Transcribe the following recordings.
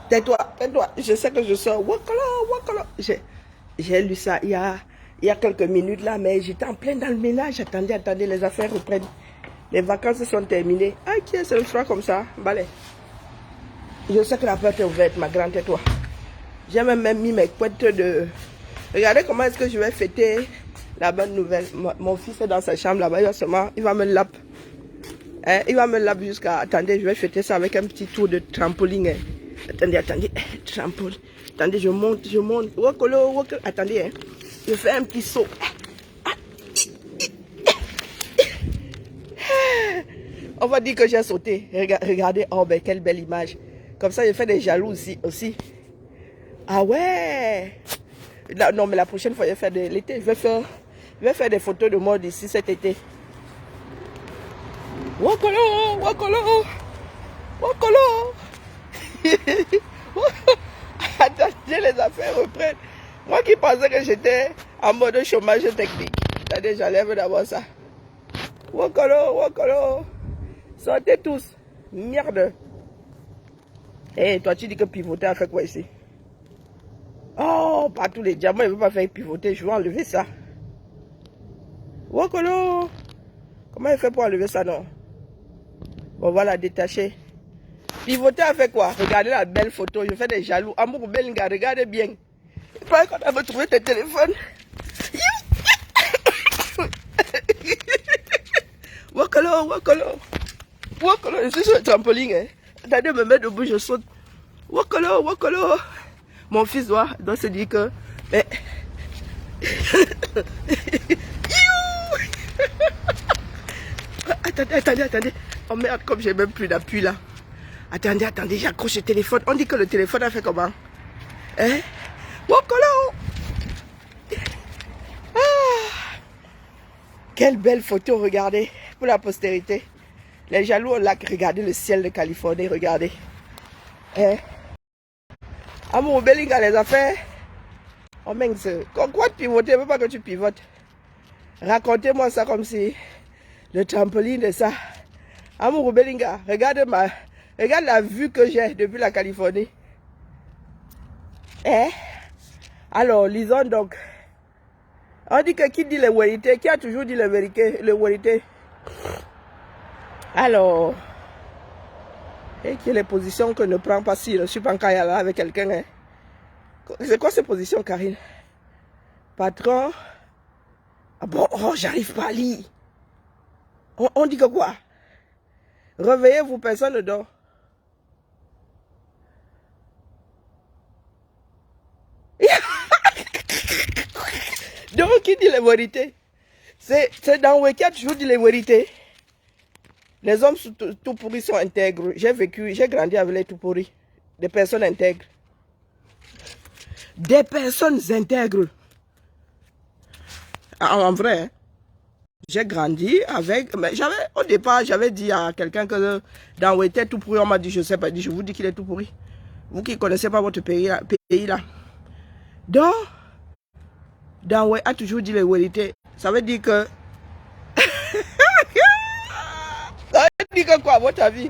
Tais-toi, tais-toi. Je sais que je sors. Wakala, wakala. J'ai lu ça il y a quelques minutes là, mais j'étais en plein dans le ménage. Attendez, les affaires reprennent. Les vacances sont terminées. Ah, tiens, c'est le froid comme ça. Balai. Je sais que la porte est ouverte, ma grande, tais-toi. J'ai même mis mes couettes de... Regardez comment est-ce que je vais fêter la bonne nouvelle. Mon fils est dans sa chambre là-bas, il va me laper. Hein, il va me laper jusqu'à... Attendez, je vais fêter ça avec un petit tour de trampoline. Hein. Attendez, trampoline. Attendez, je monte. Wakolo, wakolo. Attendez, hein. Je fais un petit saut. On va dire que j'ai sauté. Regardez, oh ben quelle belle image. Comme ça, je fais des jaloux aussi. Ah ouais. Non, mais la prochaine fois, je vais faire de l'été. Je vais faire des photos de moi d'ici cet été. Wakolo, wakolo, wakolo. Attendez, les affaires reprennent. Moi qui pensais que j'étais en mode chômage technique. Attendez, j'enlève d'abord ça. Wakolo, wakolo. Sortez tous. Merde. Eh, toi, tu dis que pivoter a fait quoi ici? Oh, pas tous les diamants, il ne veut pas faire pivoter. Je vais enlever ça. Wakolo. Comment il fait pour enlever ça, non? Bon, voilà, détaché. Pivoter a fait quoi? Regardez la belle photo. Je fais des jaloux. Amour Belinga, regardez bien. Il paraît qu'on avait trouvé tes téléphones. Wakolo, wakolo. Wakolo, je suis sur le trampoline. Hein. Attendez, me mettre debout, je saute. Wakolo, wakolo. Mon fils doit se dire que... Mais... Attendez. Oh merde, comme j'ai même plus d'appui là. Attendez, j'accroche le téléphone. On dit que le téléphone a fait comment? Hein? Wakolo! Ah! Quelle belle photo, regardez. Pour la postérité. Les jaloux ont là, regardez le ciel de Californie, regardez. Hein? Amour Belinga, les affaires. Oh mince, quoi de pivoter? Je ne veux pas que tu pivotes. Racontez-moi ça comme si le trampoline de ça. Amour Belinga, regarde la vue que j'ai depuis la Californie. Eh? Alors, lisons donc. On dit que qui dit la vérité? Qui a toujours dit la vérité? Alors, et qui est les positions que ne prend pas si je ne suis pas en Kayala avec quelqu'un. Hein? C'est quoi ces positions, Karine? Patron. Ah bon, oh, j'arrive pas à lire. On dit que quoi? Réveillez-vous, personne ne dort. Donc, qui dit la vérité? C'est dans le week-end, toujours dit la vérité. Les hommes tout pourris sont intègres. J'ai grandi avec les tout pourris. Des personnes intègres. Des personnes intègres. En vrai, hein? J'ai grandi avec... Mais au départ, j'avais dit à quelqu'un que dans Ouété, tout pourri, on m'a dit, je ne sais pas, je vous dis qu'il est tout pourri. Vous qui ne connaissez pas votre pays là. Donc, dans Ouété, a toujours dit la vérité. Ça veut dire que... Ça veut dire que quoi, votre avis?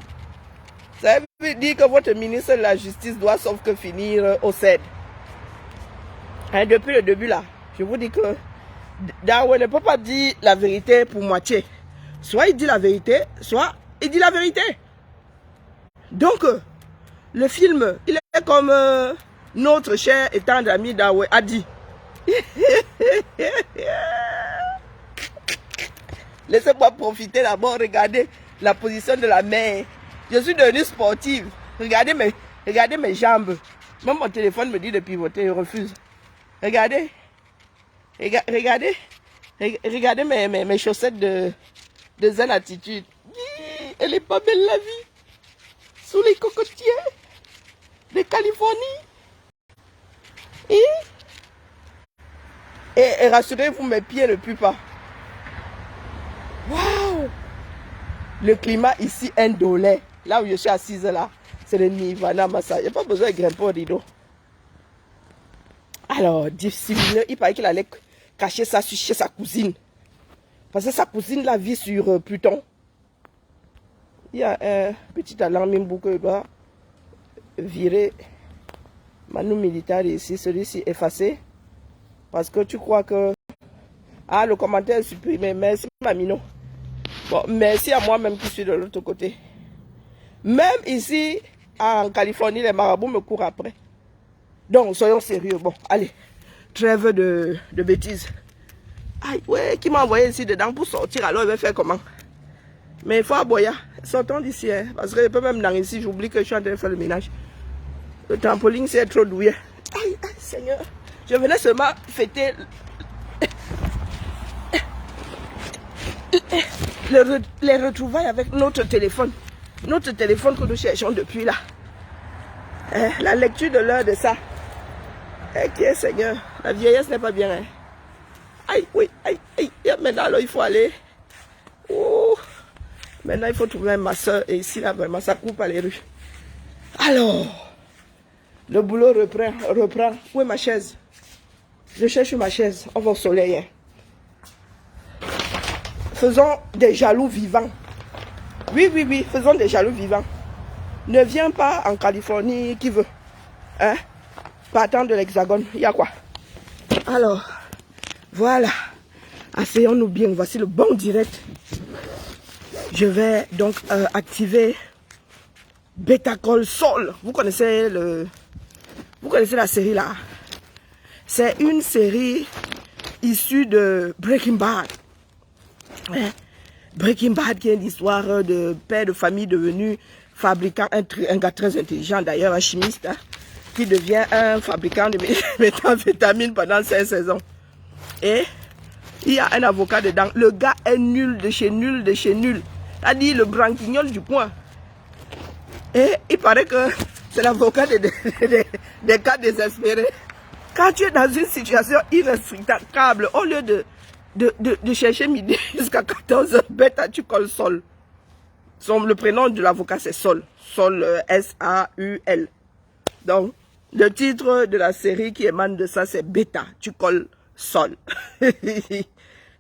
Ça veut dire que votre ministre de la Justice doit sauf que finir au CED. Hein, depuis le début là, je vous dis que Darwin ne peut pas dire la vérité pour moitié. Soit il dit la vérité, soit il dit la vérité. Donc, le film, il est comme notre cher et tendre ami Darwin a dit. Laissez-moi profiter d'abord, regardez la position de la main. Je suis devenue sportive. Regardez mes jambes. Même mon téléphone me dit de pivoter, je refuse. Regardez. Regardez mes chaussettes de zen attitude. Elle est pas belle la vie. Sous les cocotiers de Californie. Et rassurez-vous, mes pieds ne puent pas. Waouh! Le climat ici indolent. Là où je suis assise là, c'est le Nirvana Massa. Il n'y a pas besoin de grimper au rideau. Alors, dissimulé, il paraît qu'il allait cacher ça chez sa cousine. Parce que sa cousine la vit sur Pluton. Il y a un petit alarme qu'il doit virer. Manu Militari ici, celui-ci effacé. Parce que tu crois que... Ah, le commentaire est supprimé. Merci, Mamino. Bon, merci à moi-même qui suis de l'autre côté. Même ici, en Californie, les marabouts me courent après. Donc, soyons sérieux. Bon, allez. Trêve de bêtises. Aïe, ouais, qui m'a envoyé ici dedans pour sortir, alors il va faire comment? Mais il faut aboyer. Sortons d'ici, hein, parce que je peux même dans ici, j'oublie que je suis en train de faire le ménage. Le trampoline, c'est trop douillet. Aïe, aïe, Seigneur. Je venais seulement fêter les retrouvailles avec notre téléphone. Notre téléphone que nous cherchons depuis là. La lecture de l'heure de ça. Ok, Seigneur. La vieillesse n'est pas bien, hein. Aïe, oui, aïe, aïe. Maintenant, alors, il faut aller. Oh. Maintenant, il faut trouver un masseur. Et ici, là, vraiment, ça coupe à les rues. Alors, le boulot reprend. Où est ma chaise? Je cherche ma chaise. On va au soleil. Hein. Faisons des jaloux vivants. Oui, oui, oui. Faisons des jaloux vivants. Ne viens pas en Californie qui veut. Hein? Partant de l'Hexagone. Il y a quoi? Alors... Voilà, asseyons-nous bien, voici le bon direct. Je vais donc activer Better Call Saul. Vous connaissez la série là? C'est une série issue de Breaking Bad. Hein? Breaking Bad qui est l'histoire de père de famille devenu fabricant, un gars très intelligent d'ailleurs, un chimiste, hein, qui devient un fabricant de méthamphétamine pendant 5 saisons. Et il y a un avocat dedans. Le gars est nul de chez nul de chez nul. C'est-à-dire le branquignol du coin. Et il paraît que c'est l'avocat des cas désespérés. Quand tu es dans une situation inextricable, au lieu de chercher midi jusqu'à 14h, bêta, tu colles Sol. Le prénom de l'avocat c'est Sol. Sol, S-A-U-L. Donc, le titre de la série qui émane de ça, c'est Bêta, tu colles Sol.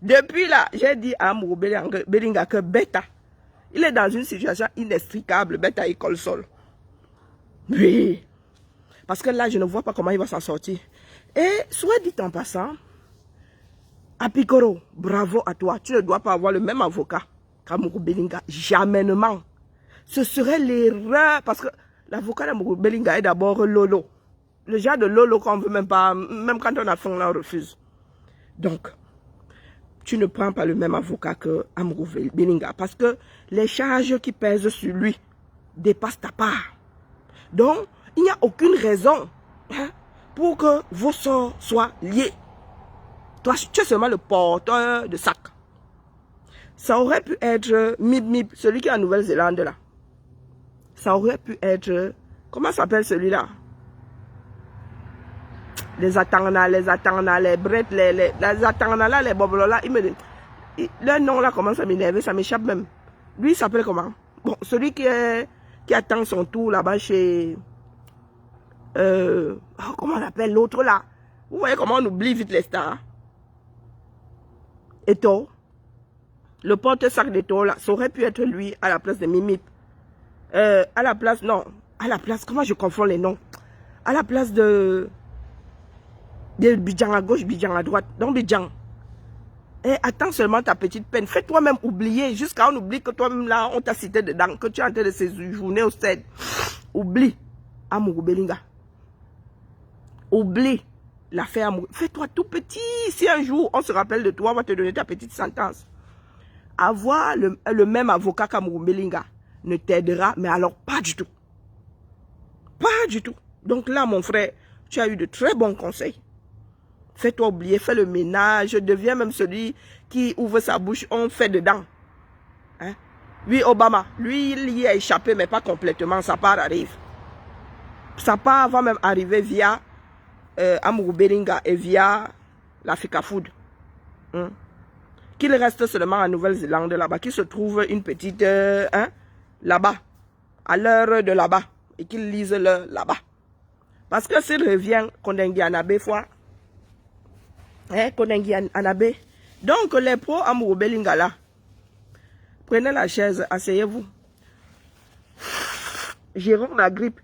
Depuis là, j'ai dit à Amourou Belinga que Bêta, il est dans une situation inextricable. Bêta, il colle Sol. Oui. Parce que là, je ne vois pas comment il va s'en sortir. Et, soit dit en passant, Apikoro, bravo à toi. Tu ne dois pas avoir le même avocat qu'Amourou Belinga. Jamainement. Ce serait l'erreur. Parce que l'avocat d'Amourou Belinga est d'abord Lolo. Le genre de Lolo qu'on ne veut même pas, même quand on a faim, on refuse. Donc, tu ne prends pas le même avocat que Amourou Belinga parce que les charges qui pèsent sur lui dépassent ta part. Donc, il n'y a aucune raison hein, pour que vos sorts soient liés. Toi, tu es seulement le porteur de sac. Ça aurait pu être Mip Mip, celui qui est en Nouvelle-Zélande là. Ça aurait pu être, comment s'appelle celui-là? Les Atangana, les Brettes, les Atangana là, les Bobolola, leur nom là commence à m'énerver, ça m'échappe même. Lui, il s'appelle comment? Bon, celui qui attend son tour là-bas chez... comment on appelle l'autre là? Vous voyez comment on oublie vite les stars? Eto, le porte-sac d'Eto là, ça aurait pu être lui à la place de Mimip. À la place, non, à la place, comment je confonds les noms? À la place de Bidjan à gauche, Bidjan à droite. Donc Bidjan. Et attends seulement ta petite peine. Fais toi-même oublier. Jusqu'à on oublie que toi-même là, on t'a cité dedans. Que tu es en train de séjourner au stade. Oublie. Amourou Belinga. Oublie l'affaire Amourou. Fais-toi tout petit. Si un jour on se rappelle de toi, on va te donner ta petite sentence. Avoir le même avocat qu'Amourou Belinga ne t'aidera, mais alors pas du tout. Pas du tout. Donc là, mon frère, tu as eu de très bons conseils. Fais-toi oublier, fais le ménage, deviens même celui qui ouvre sa bouche, on fait dedans. Hein? Oui, Obama, lui, il y a échappé, mais pas complètement, sa part arrive. Sa part va même arriver via Amourou Belinga et via l'Africa Food. Hein? Qu'il reste seulement en Nouvelle-Zélande là-bas, qu'il se trouve une petite, là-bas, à l'heure de là-bas, et qu'il lise le là-bas. Parce que s'il revient, Kondengi Anabé fois, Kondengi Anabé. Donc, les pros Amourou Belinga là, prenez la chaise, asseyez-vous. Jérôme la grippe.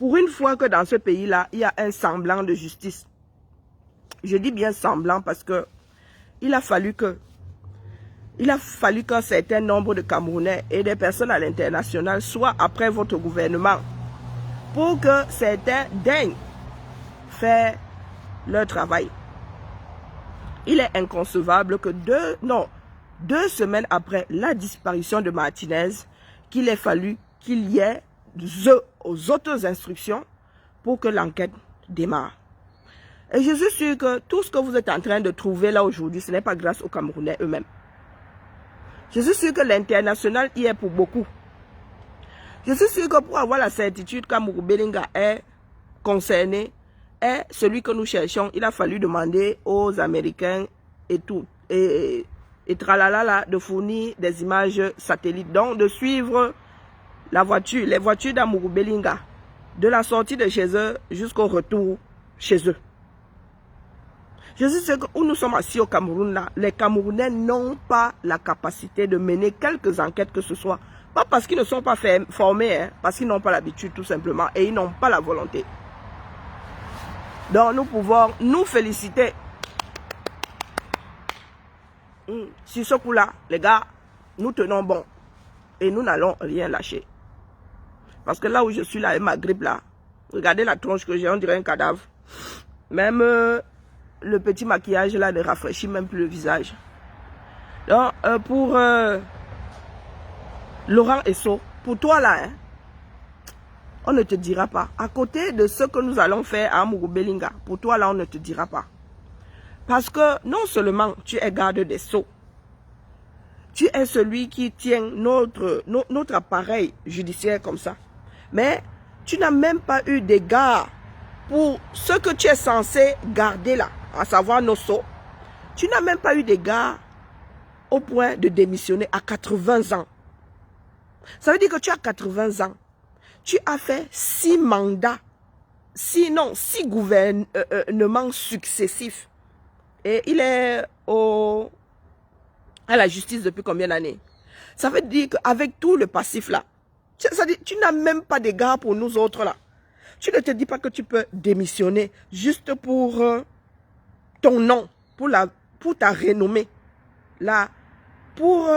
Pour une fois que dans ce pays-là, il y a un semblant de justice. Je dis bien semblant parce que il a fallu qu'un certain nombre de Camerounais et des personnes à l'international soient après votre gouvernement pour que certains daignent faire leur travail. Il est inconcevable que 2 semaines après la disparition de Martinez, qu'il ait fallu qu'il y ait aux autres instructions pour que l'enquête démarre. Et je suis sûr que tout ce que vous êtes en train de trouver là aujourd'hui, ce n'est pas grâce aux Camerounais eux-mêmes. Je suis sûr que l'international y est pour beaucoup. Je suis sûr que pour avoir la certitude qu'Amourou Belinga est concerné, est celui que nous cherchons, il a fallu demander aux Américains et tout, et tralala, de fournir des images satellites, donc de suivre la voiture, les voitures d'Amourou Belinga, de la sortie de chez eux jusqu'au retour chez eux. Je suis sûr que où nous sommes assis au Cameroun, là, les Camerounais n'ont pas la capacité de mener quelques enquêtes que ce soit. Pas parce qu'ils ne sont pas formés, hein, parce qu'ils n'ont pas l'habitude tout simplement et ils n'ont pas la volonté. Donc nous pouvons nous féliciter. Sur ce coup-là, les gars, nous tenons bon et nous n'allons rien lâcher. Parce que là où je suis là, avec ma grippe là, regardez la tronche que j'ai, on dirait un cadavre. Même le petit maquillage là ne rafraîchit même plus le visage. Donc pour Laurent Esso, pour toi là, hein, on ne te dira pas. À côté de ce que nous allons faire à Amourou Belinga, pour toi là, on ne te dira pas. Parce que non seulement tu es garde des Sceaux, tu es celui qui tient notre appareil judiciaire comme ça. Mais tu n'as même pas eu d'égard pour ce que tu es censé garder là, à savoir nos Sceaux. Tu n'as même pas eu d'égard au point de démissionner à 80 ans. Ça veut dire que tu as 80 ans. Tu as fait 6 mandats, 6 gouvernements successifs. Et il est à la justice depuis combien d'années? Ça veut dire qu'avec tout le passif là, tu n'as même pas d'égard pour nous autres là. Tu ne te dis pas que tu peux démissionner juste pour ton nom, pour ta renommée, là, pour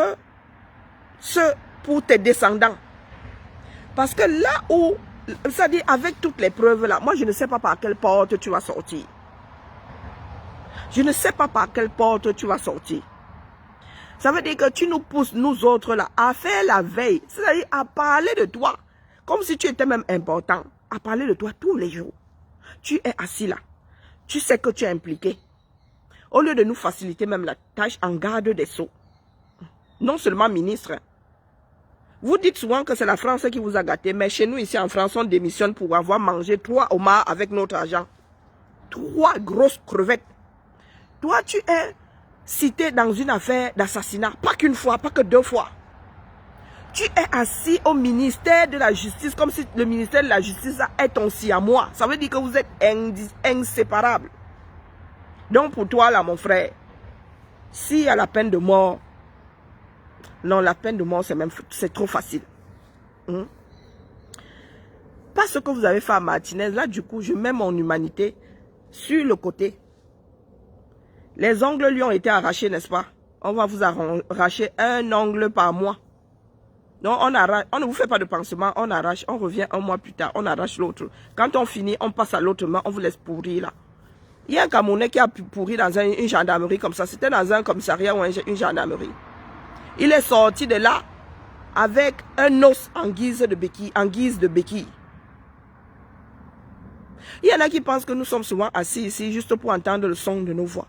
tes descendants. Parce que là où, c'est-à-dire avec toutes les preuves là, moi je ne sais pas par quelle porte tu vas sortir. Je ne sais pas par quelle porte tu vas sortir. Ça veut dire que tu nous pousses, nous autres là, à faire la veille. C'est-à-dire à parler de toi, comme si tu étais même important. À parler de toi tous les jours. Tu es assis là. Tu sais que tu es impliqué. Au lieu de nous faciliter même la tâche en garde des Sceaux. Non seulement ministre. Vous dites souvent que c'est la France qui vous a gâté. Mais chez nous ici en France, on démissionne pour avoir mangé 3 homards avec notre argent. 3 grosses crevettes. Toi, tu es cité dans une affaire d'assassinat. Pas qu'une fois, pas que 2 fois. Tu es assis au ministère de la Justice comme si le ministère de la Justice est ton siamois. Ça veut dire que vous êtes inséparables. Donc pour toi là, mon frère, s'il y a la peine de mort, non, la peine de mort, c'est trop facile. Pas ce que vous avez fait à Martinez. Là, du coup, je mets mon humanité sur le côté. Les ongles lui ont été arrachés, n'est-ce pas? On va vous arracher un ongle par mois. Non, on ne vous fait pas de pansement, on arrache, on revient 1 mois plus tard, on arrache l'autre. Quand on finit, on passe à l'autre main, on vous laisse pourrir là. Il y a un Camerounais qui a pourri dans une gendarmerie comme ça. C'était dans un commissariat ou une gendarmerie. Il est sorti de là avec un os en guise de béquille. Il y en a qui pensent que nous sommes souvent assis ici juste pour entendre le son de nos voix.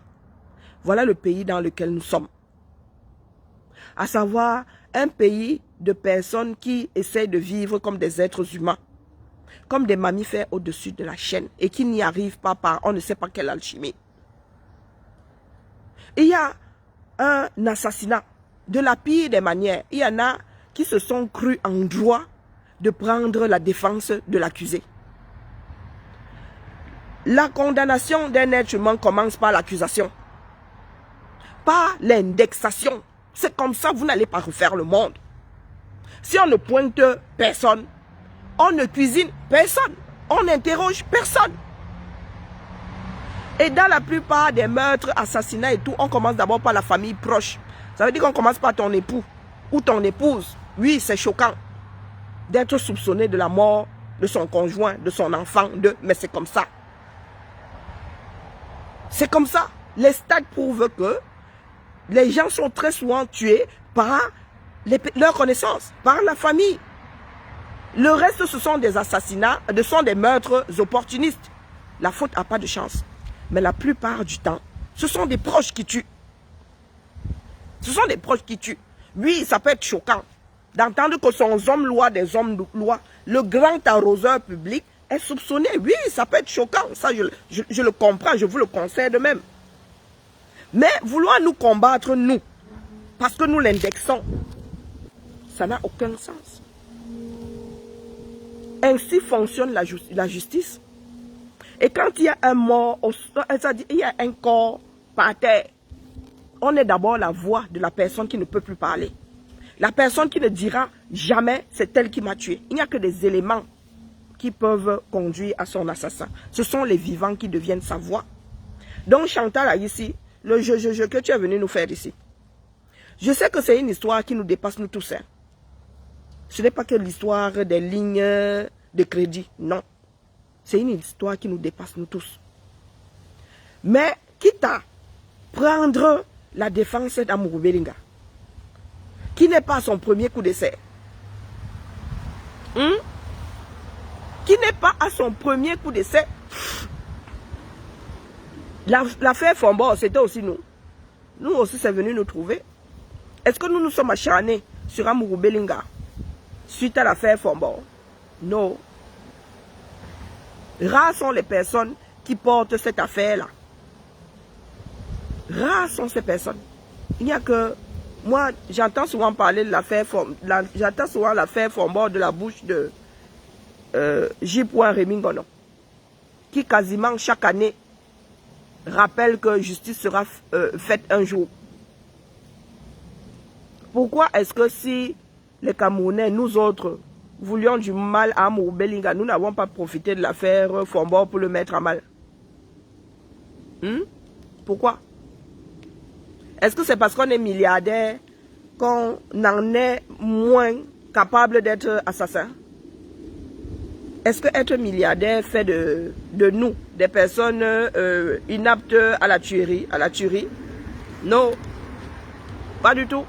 Voilà le pays dans lequel nous sommes. À savoir, un pays de personnes qui essaient de vivre comme des êtres humains, comme des mammifères au-dessus de la chaîne et qui n'y arrivent pas par on ne sait pas quelle alchimie. Il y a un assassinat de la pire des manières. Il y en a qui se sont crus en droit de prendre la défense de l'accusé. La condamnation d'un être humain commence par l'accusation, par l'indexation. C'est comme ça que vous n'allez pas refaire le monde. Si on ne pointe personne, on ne cuisine personne, On n'interroge personne. Et dans la plupart des meurtres, assassinats et tout, on commence d'abord par la famille proche. Ça veut dire qu'on commence par ton époux ou ton épouse. Oui, c'est choquant d'être soupçonné de la mort de son conjoint, de son enfant, mais c'est comme ça. C'est comme ça. Les stats prouvent que les gens sont très souvent tués par leurs connaissances, par la famille. Le reste, ce sont des assassinats, ce sont des meurtres opportunistes. La faute n'a pas de chance. Mais la plupart du temps, ce sont des proches qui tuent. Ce sont des proches qui tuent. Oui, ça peut être choquant d'entendre que son homme loi des hommes loi, le grand arroseur public, est soupçonné. Oui, ça peut être choquant. Ça, je le comprends, je vous le concède même. Mais vouloir nous combattre, nous, parce que nous l'indexons, ça n'a aucun sens. Ainsi fonctionne la justice. Et quand il y a un mort, c'est-à-dire il y a un corps par terre, on est d'abord la voix de la personne qui ne peut plus parler. La personne qui ne dira jamais c'est elle qui m'a tué. Il n'y a que des éléments qui peuvent conduire à son assassin. Ce sont les vivants qui deviennent sa voix. Donc Chantal, ici, le jeu que tu es venu nous faire ici, je sais que c'est une histoire qui nous dépasse nous tous. Hein. Ce n'est pas que l'histoire des lignes de crédit, non. C'est une histoire qui nous dépasse nous tous. Mais quitte à prendre la défense d'Amourou Belinga, qui n'est pas son premier coup d'essai, qui n'est pas à son premier coup d'essai. L'affaire Fombor, c'était aussi nous. Nous aussi, c'est venu nous trouver. Est-ce que nous nous sommes acharnés sur Amourou Belinga suite à l'affaire Fombor? Non. Rares sont les personnes qui portent cette affaire-là. Rares sont ces personnes. Il n'y a que... Moi, j'entends souvent parler de l'affaire Fombor de la bouche de J. Rémy Ngono, qui quasiment chaque année rappelle que justice sera faite un jour. Pourquoi est-ce que si les Camerounais, nous autres, voulions du mal à Amourou Belinga, nous n'avons pas profité de l'affaire Fombor pour le mettre à mal? Pourquoi? Est-ce que c'est parce qu'on est milliardaire qu'on en est moins capable d'être assassin? Est-ce que être milliardaire fait de nous des personnes inaptes à la tuerie, Non, pas du tout.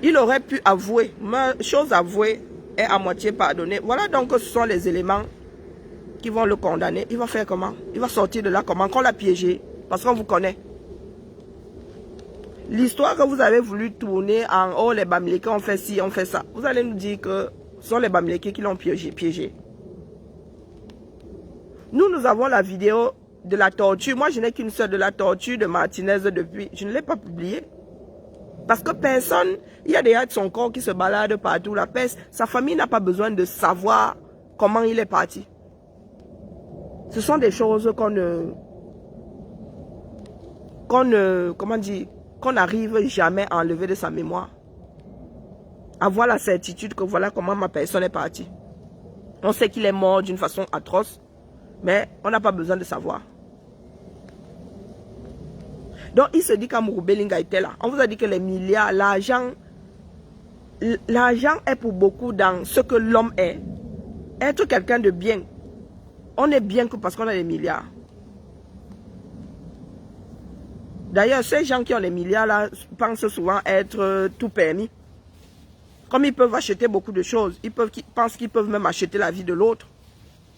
Il aurait pu avouer, mais chose avouée est à moitié pardonnée. Voilà donc ce sont les éléments qui vont le condamner. Il va faire comment? Il va sortir de là comment? Qu'on l'a piégé, parce qu'on vous connaît. L'histoire que vous avez voulu tourner en « Oh, les Bamileke ont fait ci, on fait ça », vous allez nous dire que ce sont les Bamileke qui l'ont piégé. Nous avons la vidéo de la torture. Moi, je n'ai qu'une seule de la torture de Martinez depuis. Je ne l'ai pas publiée. Parce que personne, il y a des de son corps qui se baladent partout. La peste, sa famille n'a pas besoin de savoir comment il est parti. Ce sont des choses qu'on n'arrive jamais à enlever de sa mémoire. Avoir la certitude que voilà comment ma personne est partie. On sait qu'il est mort d'une façon atroce, mais on n'a pas besoin de savoir. Donc, il se dit qu'Amourou Belinga était là. On vous a dit que les milliards, l'argent est pour beaucoup dans ce que l'homme est. Être quelqu'un de bien. On est bien que parce qu'on a des milliards. D'ailleurs, ces gens qui ont les milliards là pensent souvent être tout permis. Comme ils peuvent acheter beaucoup de choses, ils pensent qu'ils peuvent même acheter la vie de l'autre.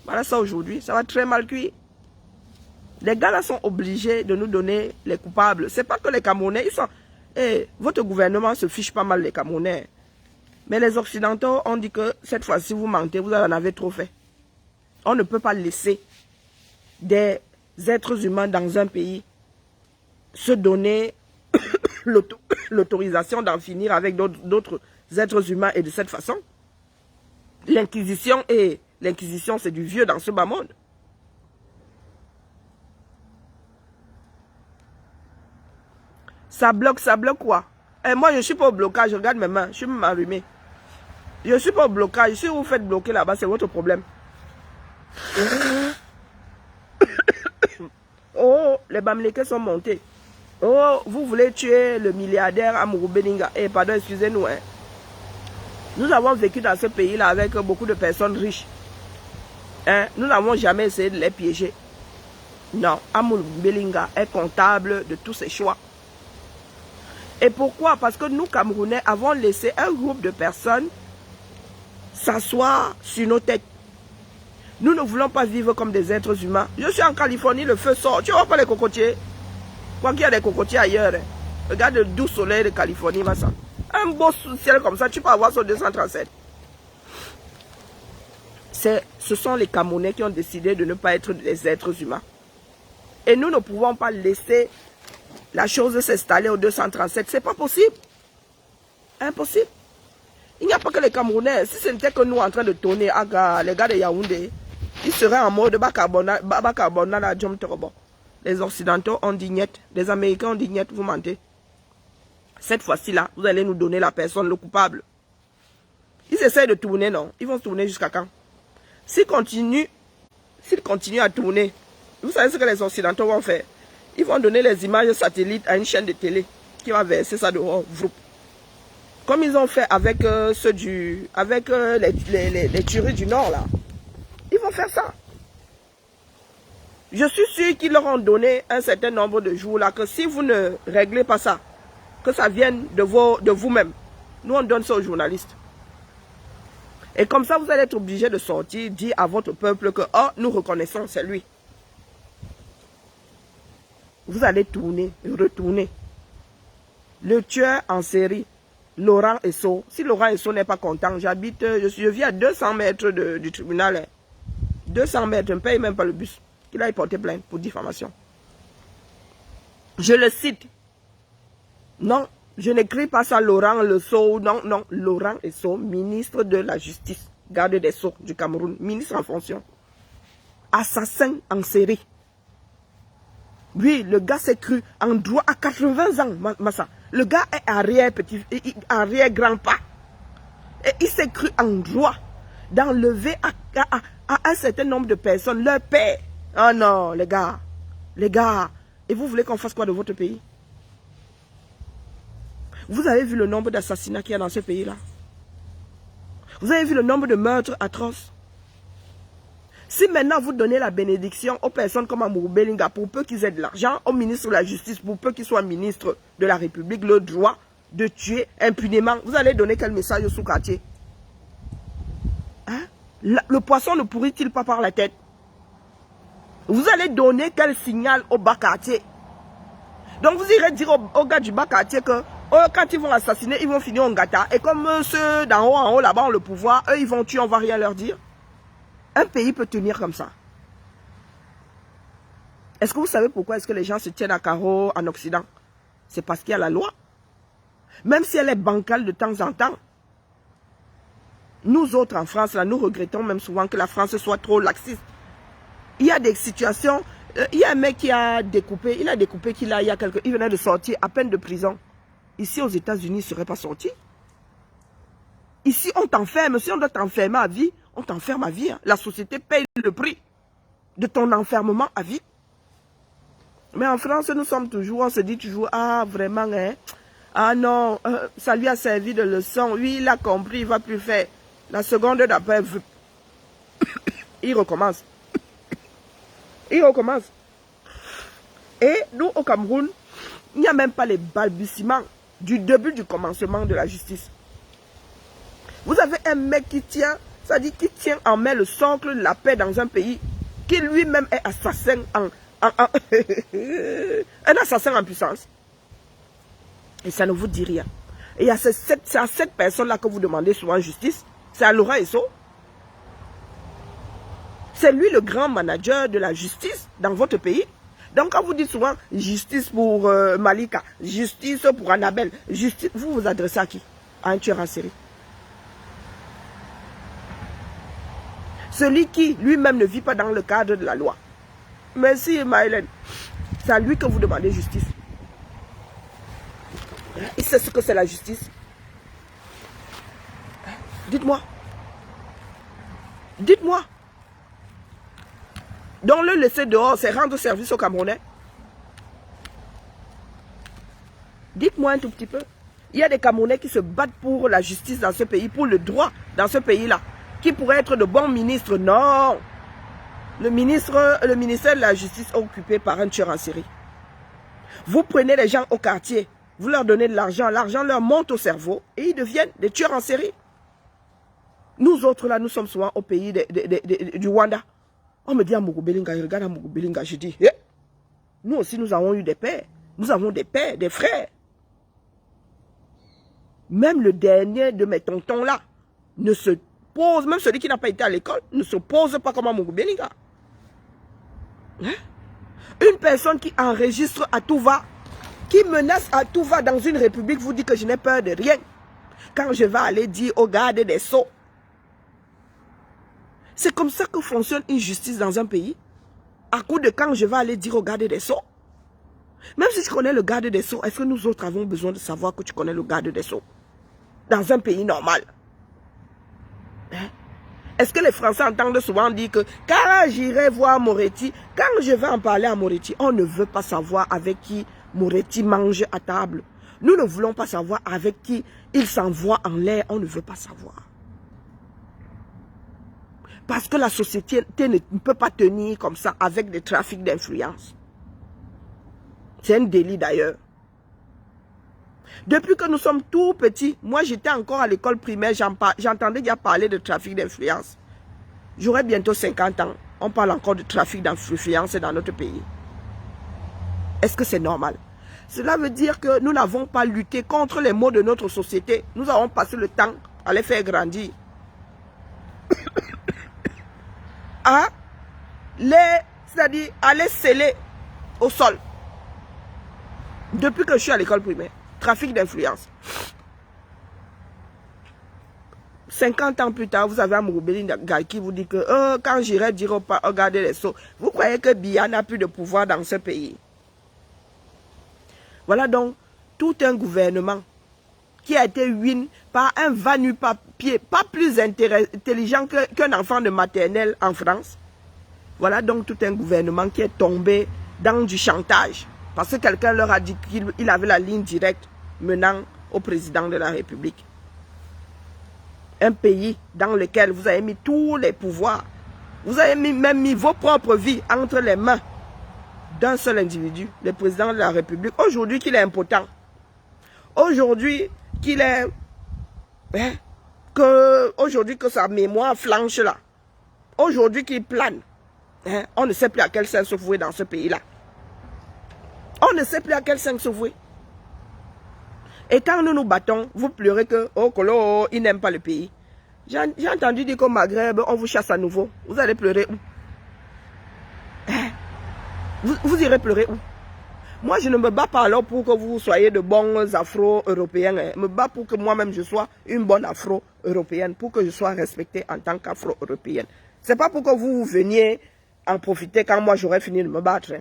Voilà ça aujourd'hui, ça va très mal cuire. Les gars là sont obligés de nous donner les coupables. C'est pas que les Camerounais, ils sont... votre gouvernement se fiche pas mal les Camerounais. Mais les Occidentaux ont dit que cette fois-ci vous mentez, vous en avez trop fait. On ne peut pas laisser des êtres humains dans un pays se donner l'autorisation d'en finir avec d'autres êtres humains et de cette façon. L'Inquisition c'est du vieux dans ce bas monde. Ça bloque quoi? Et moi, je ne suis pas au blocage. Regarde mes mains. Je suis même allumé. Je ne suis pas au blocage. Si vous faites bloquer là-bas, c'est votre problème. Oh, les Bamileke sont montés. Oh, vous voulez tuer le milliardaire Amourou Beninga. Eh, pardon, excusez-nous. Hein. Nous avons vécu dans ce pays-là avec beaucoup de personnes riches. Hein? Nous n'avons jamais essayé de les piéger. Non, Amourou Beninga est comptable de tous ses choix. Et pourquoi? Parce que nous, Camerounais, avons laissé un groupe de personnes s'asseoir sur nos têtes. Nous ne voulons pas vivre comme des êtres humains. Je suis en Californie, le feu sort. Tu vois pas les cocotiers? Quoi qu'il y a des cocotiers ailleurs. Hein. Regarde le doux soleil de Californie, ma soeur. Un beau ciel comme ça, tu peux avoir sur 237. Ce sont les Camerounais qui ont décidé de ne pas être des êtres humains. Et nous ne pouvons pas laisser la chose s'installer au 237. C'est pas possible. Impossible. Il n'y a pas que les Camerounais. Si ce n'était que nous en train de tourner à les gars de Yaoundé, ils seraient en mode Bakarbona la Djom Torobo. Les Occidentaux ont dit niet, les Américains ont dit niet, vous mentez. Cette fois-ci là, vous allez nous donner la personne, le coupable. Ils essayent de tourner, non? Ils vont tourner jusqu'à quand? S'ils continuent à tourner, vous savez ce que les Occidentaux vont faire? Ils vont donner les images satellites à une chaîne de télé qui va verser ça dehors. Comme ils ont fait avec les tueries du Nord là. Ils vont faire ça. Je suis sûr qu'ils leur ont donné un certain nombre de jours là, que si vous ne réglez pas ça, que ça vienne de vous-même. Nous on donne ça aux journalistes. Et comme ça vous allez être obligé de sortir, dire à votre peuple que oh, nous reconnaissons, c'est lui. Vous allez tourner, retourner. Le tueur en série, Laurent Esso. Si Laurent Esso n'est pas content, je vis à 200 mètres du tribunal. Hein. 200 mètres, je ne paye même pas le bus. Qu'il a porté plainte pour diffamation. Je le cite. Non, je n'écris pas ça Laurent Esso. Non, non, Laurent Esso, ministre de la Justice, garde des Sceaux du Cameroun, ministre en fonction. Assassin en série. Oui, le gars s'est cru en droit à 80 ans, Massa. Le gars est arrière-grand-pas. Et il s'est cru en droit d'enlever à un certain nombre de personnes leur père. Oh non, les gars. Et vous voulez qu'on fasse quoi de votre pays? Vous avez vu le nombre d'assassinats qu'il y a dans ce pays-là? Vous avez vu le nombre de meurtres atroces? Si maintenant vous donnez la bénédiction aux personnes comme Amourou Belinga, pour peu qu'ils aient de l'argent, au ministre de la Justice, pour peu qu'ils soient ministres de la République, le droit de tuer impunément, vous allez donner quel message au sous-quartier? Hein? Le poisson ne pourrit-il pas par la tête? Vous allez donner quel signal au bas-quartier? Donc vous irez dire aux gars du bas-quartier que quand ils vont assassiner, ils vont finir en gâta. Et comme ceux d'en haut, en haut, là-bas ont le pouvoir, eux ils vont tuer, on va rien leur dire. Un pays peut tenir comme ça. Est-ce que vous savez pourquoi est-ce que les gens se tiennent à carreau en Occident? C'est parce qu'il y a la loi. Même si elle est bancale de temps en temps. Nous autres en France, là, nous regrettons même souvent que la France soit trop laxiste. Il y a des situations, il y a un mec qui a découpé, il venait de sortir à peine de prison. Ici aux États-Unis, il ne serait pas sorti. Ici, on t'enferme. Si on doit t'enfermer à vie, on t'enferme à vie. Hein. La société paye le prix de ton enfermement à vie. Mais en France, nous sommes toujours, on se dit toujours, ah vraiment, hein, ah non, ça lui a servi de leçon. Oui, il a compris, il ne va plus faire. La seconde d'après, il recommence. Il recommence. Et nous, au Cameroun, il n'y a même pas les balbutiements du début du commencement de la justice. Vous avez un mec qui tient, ça dit qui tient en main le socle de la paix dans un pays, qui lui-même est assassin un assassin en puissance. Et ça ne vous dit rien. Et c'est à cette personne-là que vous demandez souvent justice. C'est à Laurent Esso. C'est lui le grand manager de la justice dans votre pays. Donc quand vous dites souvent justice pour Malika, justice pour Annabelle, justice, vous vous adressez à qui? À un tueur en série. Celui qui lui-même ne vit pas dans le cadre de la loi. Merci Maëlène. C'est à lui que vous demandez justice. Il sait ce que c'est la justice. Dites-moi. Dites-moi. Donc le laisser dehors, c'est rendre service aux Camerounais. Dites-moi un tout petit peu. Il y a des Camerounais qui se battent pour la justice dans ce pays, pour le droit dans ce pays-là, qui pourraient être de bons ministres. Non. Le ministère de la justice est occupé par un tueur en série. Vous prenez les gens au quartier, vous leur donnez de l'argent leur monte au cerveau et ils deviennent des tueurs en série. Nous autres là, nous sommes souvent au pays du Rwanda. On me dit à Mugubelinga, il regarde à Mugubelinga, je dis, eh, nous aussi nous avons eu des pères, nous avons des pères, des frères. Même le dernier de mes tontons là ne se pose, même celui qui n'a pas été à l'école, ne se pose pas comme à Mugubelinga. Hein? Une personne qui enregistre à tout va, qui menace à tout va dans une république, vous dit que je n'ai peur de rien. Quand je vais aller dire au garde des sceaux. C'est comme ça que fonctionne une justice dans un pays. À coup de quand je vais aller dire au garde des sceaux. Même si je connais le garde des sceaux, est-ce que nous autres avons besoin de savoir que tu connais le garde des sceaux? Dans un pays normal. Hein? Est-ce que les Français entendent souvent dire que quand j'irai voir Moretti, quand je vais en parler à Moretti, on ne veut pas savoir avec qui Moretti mange à table. Nous ne voulons pas savoir avec qui il s'envoie en l'air, on ne veut pas savoir. Parce que la société ne peut pas tenir comme ça avec des trafics d'influence. C'est un délit d'ailleurs. Depuis que nous sommes tout petits, moi j'étais encore à l'école primaire, j'entendais déjà parler de trafic d'influence. J'aurai bientôt 50 ans, on parle encore de trafic d'influence dans notre pays. Est-ce que c'est normal? Cela veut dire que nous n'avons pas lutté contre les maux de notre société. Nous avons passé le temps à les faire grandir. C'est-à-dire à les sceller au sol. Depuis que je suis à l'école primaire. Trafic d'influence. 50 ans plus tard, vous avez un Mugubelinga qui vous dit que quand j'irai dire au garde les sceaux, vous croyez que Biya n'a plus de pouvoir dans ce pays? Voilà donc tout un gouvernement qui a été win par un vanu papier, pas plus intelligent qu'un enfant de maternelle en France. Voilà donc tout un gouvernement qui est tombé dans du chantage. Parce que quelqu'un leur a dit qu'il avait la ligne directe menant au président de la République. Un pays dans lequel vous avez mis tous les pouvoirs. Vous avez même mis vos propres vies entre les mains d'un seul individu, le président de la République. Aujourd'hui qu'il est impotent. Aujourd'hui qu'il est... Aujourd'hui que sa mémoire flanche là. Aujourd'hui qu'il plane. On ne sait plus à quel sein se vouer dans ce pays-là. On ne sait plus à quel sein se vouer. Et quand nous nous battons, vous pleurez que, oh, Kolo, il n'aime pas le pays. J'ai entendu dire qu'au Maghreb, on vous chasse à nouveau. Vous allez pleurer où? Vous irez pleurer où? Moi, je ne me bats pas alors pour que vous soyez de bons afro-européens. Je me bats pour que moi-même je sois une bonne afro-européenne, pour que je sois respectée en tant qu'afro-européenne. Ce n'est pas pour que vous veniez en profiter quand moi j'aurai fini de me battre.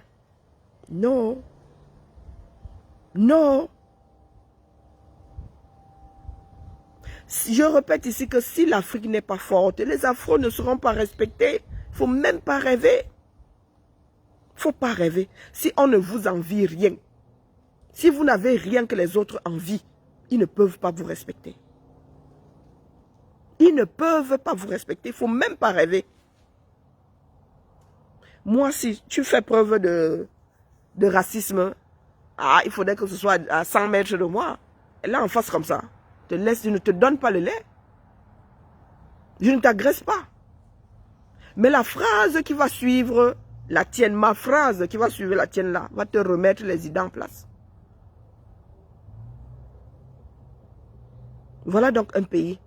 Non. Non. Je répète ici que si l'Afrique n'est pas forte, les Afros ne seront pas respectés. Il ne faut même pas rêver. Il ne faut pas rêver. Si on ne vous envie rien, si vous n'avez rien que les autres envient, ils ne peuvent pas vous respecter. Ils ne peuvent pas vous respecter. Il ne faut même pas rêver. Moi, si tu fais preuve de racisme, il faudrait que ce soit à 100 mètres de moi. Et là, en face comme ça, je ne te donne pas le lait. Je ne t'agresse pas. Mais la phrase qui va suivre la tienne, ma phrase qui va suivre la tienne là, va te remettre les idées en place. Voilà donc un pays.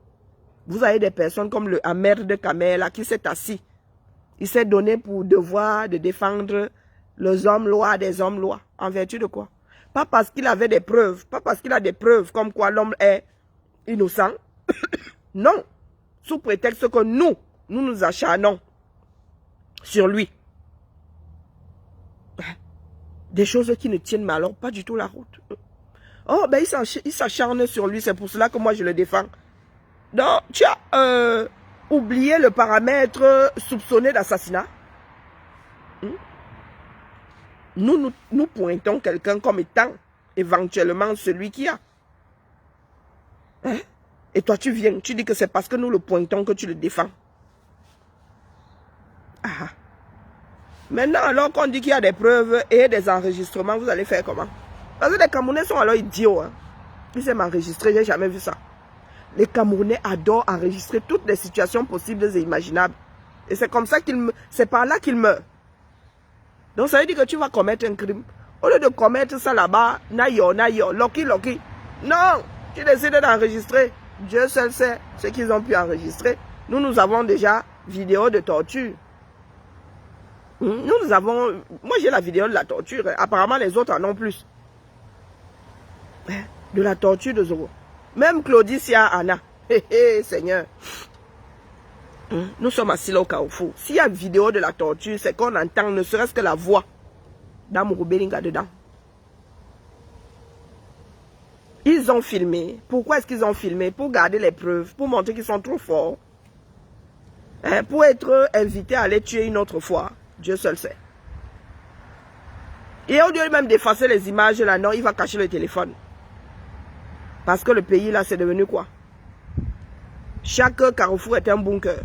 Vous avez des personnes comme le Amer de Kamel qui s'est assis. Il s'est donné pour devoir de défendre les hommes-lois des hommes-lois. En vertu de quoi? Pas parce qu'il avait des preuves, pas parce qu'il a des preuves comme quoi l'homme est innocent. Non. Sous prétexte que nous nous acharnons sur lui. Des choses qui ne tiennent mais alors pas du tout la route. Oh, ben il s'acharne sur lui, c'est pour cela que moi je le défends. Donc, tu as oublié le paramètre soupçonné d'assassinat. Nous pointons quelqu'un comme étant éventuellement celui qui a. Hein? Et toi, tu viens, tu dis que c'est parce que nous le pointons que tu le défends. Ah. Maintenant, alors qu'on dit qu'il y a des preuves et des enregistrements, vous allez faire comment? Parce que les Camerounais sont alors idiots. Hein? Ils s'aiment enregistrer, j'ai jamais vu ça. Les Camerounais adorent enregistrer toutes les situations possibles et imaginables. Et c'est comme ça c'est par là qu'ils meurent. Donc ça veut dire que tu vas commettre un crime. Au lieu de commettre ça là-bas, nayo, loki. Non, tu décides d'enregistrer. Dieu seul sait ce qu'ils ont pu enregistrer. Nous avons déjà vidéo de torture. Nous avons... Moi, j'ai la vidéo de la torture. Apparemment, les autres en ont plus. De la torture de Zogo. Même Claudicia Anna. Seigneur. Nous sommes assis là au Carrefour. S'il y a une vidéo de la torture, c'est qu'on entend ne serait-ce que la voix d'Amourou Belinga dedans. Ils ont filmé. Pourquoi est-ce qu'ils ont filmé? Pour garder les preuves, pour montrer qu'ils sont trop forts. Hein, pour être invités à les tuer une autre fois. Dieu seul sait. Et au lieu même d'effacer les images là, non, il va cacher le téléphone. Parce que le pays là, c'est devenu quoi? Chaque carrefour est un bunker.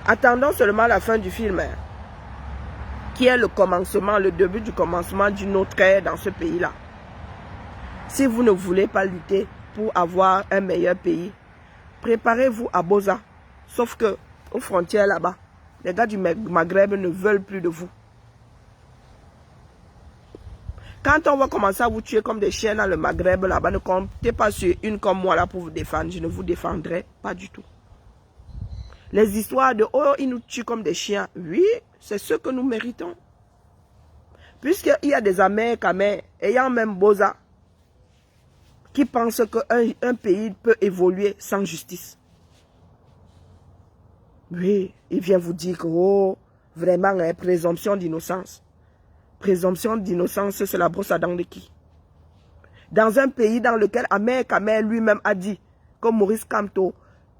Attendons seulement la fin du film, hein, qui est le commencement, le début du commencement d'une autre ère dans ce pays-là. Si vous ne voulez pas lutter pour avoir un meilleur pays, préparez-vous à Boza. Sauf que, aux frontières là-bas, les gars du Maghreb ne veulent plus de vous. Quand on va commencer à vous tuer comme des chiens dans le Maghreb là-bas, ne comptez pas sur une comme moi là pour vous défendre. Je ne vous défendrai pas du tout. Les histoires de « oh, ils nous tuent comme des chiens », oui, c'est ce que nous méritons. Puisqu'il y a des amers, camers, ayant même Boza, qui pensent qu'un pays peut évoluer sans justice. Oui, il vient vous dire que, oh, vraiment, hein, présomption d'innocence. Présomption d'innocence, c'est la brosse à dents de qui? Dans un pays dans lequel Amer Kamer lui-même a dit que Maurice Kamto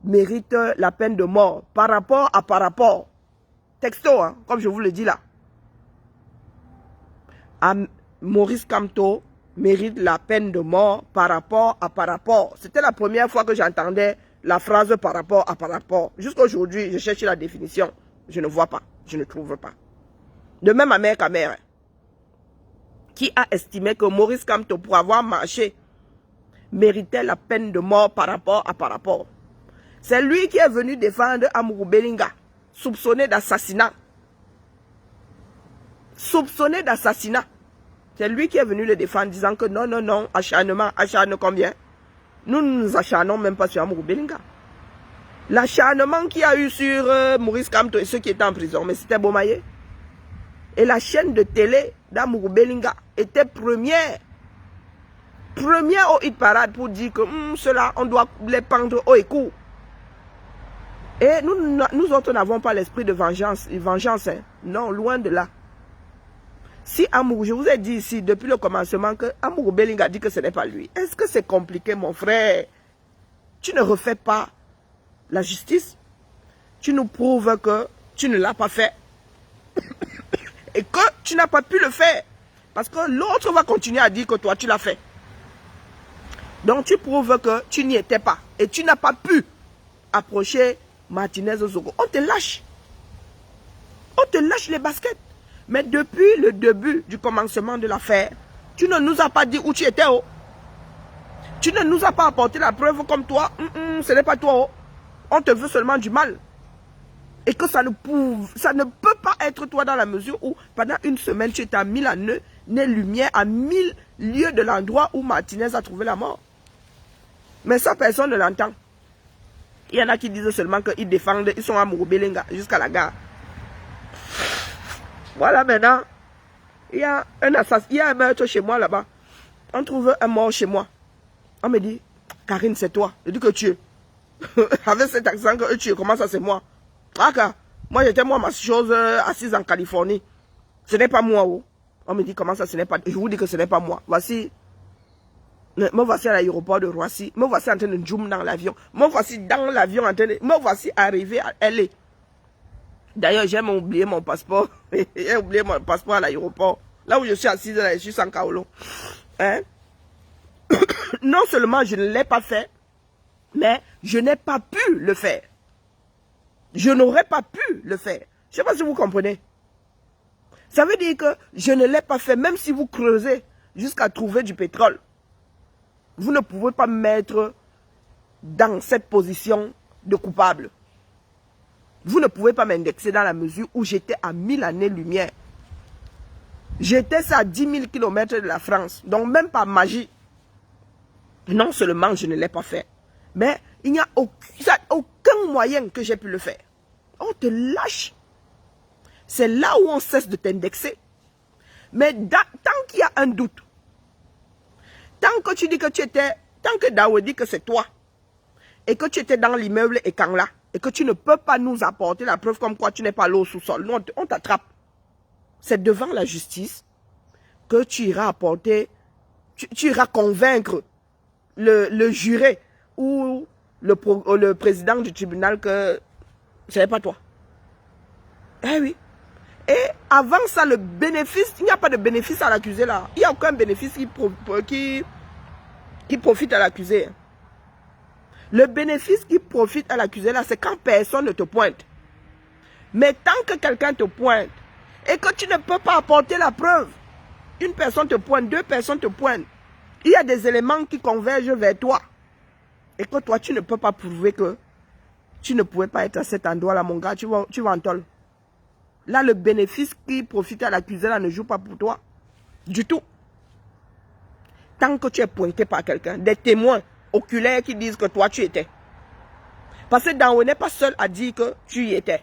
mérite la peine de mort par rapport. Texto, hein, comme je vous le dis là. Maurice Kamto mérite la peine de mort par rapport. C'était la première fois que j'entendais la phrase par rapport. Jusqu'à aujourd'hui, je cherche la définition. Je ne vois pas. Je ne trouve pas. De même Amer Kamer, qui a estimé que Maurice Kamto, pour avoir marché, méritait la peine de mort par rapport. C'est lui qui est venu défendre Amourou Belinga, soupçonné d'assassinat. Soupçonné d'assassinat. C'est lui qui est venu le défendre, disant que non, acharnement, acharne combien? Nous ne nous acharnons même pas sur Amourou Belinga. L'acharnement qu'il y a eu sur Maurice Kamto et ceux qui étaient en prison, mais c'était Bomaye. Et la chaîne de télé d'Amourou Belinga était première au hit parade pour dire que ceux-là, on doit les pendre haut et court. Et nous autres n'avons pas l'esprit de vengeance, hein. Non, loin de là. Si Amourou, je vous ai dit ici, depuis le commencement, que Amourou Belinga dit que ce n'est pas lui. Est-ce que c'est compliqué, mon frère? Tu ne refais pas la justice. Tu nous prouves que tu ne l'as pas fait. Et que tu n'as pas pu le faire. Parce que l'autre va continuer à dire que toi, tu l'as fait. Donc, tu prouves que tu n'y étais pas. Et tu n'as pas pu approcher Martinez Zogo. On te lâche. On te lâche les baskets. Mais depuis le début du commencement de l'affaire, tu ne nous as pas dit où tu étais. Oh. Tu ne nous as pas apporté la preuve comme toi. Ce n'est pas toi. Oh. On te veut seulement du mal. Et que ça ne peut pas être toi dans la mesure où pendant une semaine, tu étais à 1000 années-lumière, à 1000 lieues de l'endroit où Martinez a trouvé la mort. Mais ça, personne ne l'entend. Il y en a qui disent seulement qu'ils défendent, ils sont à Amourou Belinga jusqu'à la gare. Voilà maintenant, il y a un meurtre chez moi là-bas. On trouve un mort chez moi. On me dit, Karine, c'est toi. Je dis que tu es. Avec cet accent que tu es, comment ça c'est moi? Ah, moi j'étais ma chose assise en Californie. Ce n'est pas moi. Oh. On me dit comment ça ce n'est pas. Je vous dis que ce n'est pas moi. Voici Me voici à l'aéroport de Roissy. Me voici en train de zoom dans l'avion. Me voici dans l'avion en train de... Me voici arrivé à LA. D'ailleurs, j'ai oublié mon passeport. J'ai oublié mon passeport à l'aéroport. Là où je suis assise, là, je suis sans Kaolo. Hein? Non seulement je ne l'ai pas fait, mais je n'ai pas pu le faire. Je n'aurais pas pu le faire. Je ne sais pas si vous comprenez. Ça veut dire que je ne l'ai pas fait, même si vous creusez jusqu'à trouver du pétrole. Vous ne pouvez pas me mettre dans cette position de coupable. Vous ne pouvez pas m'indexer dans la mesure où j'étais à 1000 années-lumière. J'étais à 10 000 km de la France. Donc même par magie. Non seulement je ne l'ai pas fait, mais il n'y a aucun moyen que j'ai pu le faire. On te lâche. C'est là où on cesse de t'indexer. Mais tant qu'il y a un doute, tant que tu dis que tu étais, tant que Daou dit que c'est toi, et que tu étais dans l'immeuble et quand là, et que tu ne peux pas nous apporter la preuve comme quoi tu n'es pas là au sous-sol, nous on t'attrape. C'est devant la justice que tu iras apporter, tu iras convaincre le juré ou le président du tribunal que ce n'est pas toi. Eh oui. Et avant ça, le bénéfice, il n'y a pas de bénéfice à l'accusé là. Il n'y a aucun bénéfice qui profite à l'accusé. Le bénéfice qui profite à l'accusé là, c'est quand personne ne te pointe. Mais tant que quelqu'un te pointe et que tu ne peux pas apporter la preuve, une personne te pointe, deux personnes te pointent, il y a des éléments qui convergent vers toi. Et que toi, tu ne peux pas prouver que tu ne pouvais pas être à cet endroit-là, mon gars, tu vas en tôle. Là, le bénéfice qui profite à l'accusé là ne joue pas pour toi. Du tout. Tant que tu es pointé par quelqu'un, des témoins oculaires qui disent que toi, tu étais. Parce que Daou n'est pas seul à dire que tu y étais.